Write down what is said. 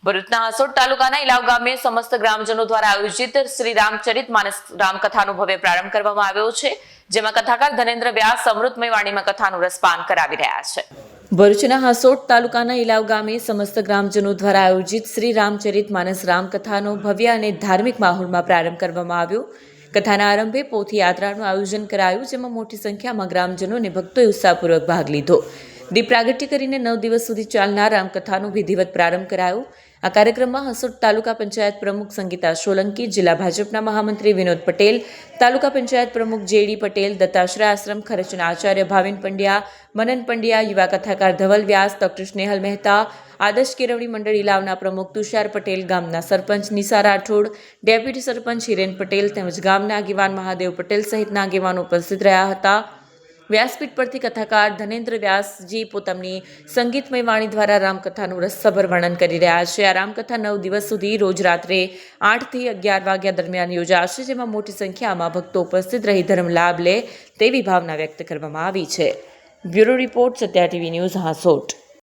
ભરૂચના હાસોટ તાલુકાના ઇલાવ ગામે સમસ્ત ગ્રામજનો દ્વારા આયોજિત શ્રી રામચરિત માનસ રામકથાનો ભવ્ય પ્રારંભ કરવામાં આવ્યો છે, જેમાં કથાકાર ધનેન્દ્ર વ્યાસ અમૃતમય વાણીમાં કથાનું રસપાન કરાવી રહ્યા છે. ભરૂચના હાસોટ તાલુકાના ઇલાવ ગામે સમસ્ત ગ્રામજનો દ્વારા આયોજિત શ્રી રામચરિત માનસ રામકથાનો ભવ્ય અને ધાર્મિક માહોલમાં પ્રારંભ કરવામાં આવ્યો. કથાના આરંભે પોથી યાત્રાનું આયોજન કરાયું, જેમાં મોટી સંખ્યામાં ગ્રામજનો અને ભક્તોએ ઉત્સાહપૂર્વક ભાગ લીધો. દીપ પ્રાગટ્ય કરીને 9 દિવસ સુધી ચાલનાર રામકથાનો વિધિવત પ્રારંભ કરાયો. આ કાર્યક્રમમાં હાસોટ તાલુકા પંચાયત પ્રમુખ સંગીતા સોલંકી, જિલ્લા ભાજપના મહામંત્રી વિનોદ પટેલ, તાલુકા પંચાયત પ્રમુખ જેડી પટેલ, દત્તાશ્રય આશ્રમ ખરચના આચાર્ય ભાવિન પંડ્યા, મનન પંડ્યા, યુવા કથાકાર ધવલ વ્યાસ, ડોક્ટર સ્નેહલ મહેતા, આદર્શ કેળવણી મંડળ ઇલાવના પ્રમુખ તુષાર પટેલ, ગામના સરપંચ નિશા રાઠોડ, ડેપ્યુટી સરપંચ હિરેન પટેલ તેમજ ગામના આગેવાન મહાદેવ પટેલ સહિતના આગેવાનો ઉપસ્થિત રહ્યા હતા. વ્યાસપીઠ પરથી કથાકાર ધનેન્દ્ર વ્યાસજી પોતાની સંગીતમય વાણી દ્વારા રામકથાનું રસસભર વર્ણન કરી રહ્યા છે. આ રામકથા 9 દિવસ સુધી રોજ રાત્રે 8 થી 11 વાગ્યા દરમિયાન યોજાશે, જેમાં મોટી સંખ્યામાં ભક્તો ઉપસ્થિત રહી ધર્મ લાભ લે તેવી ભાવના વ્યક્ત કરવામાં આવી છે. Bureau report, Satya TV news, Hansot.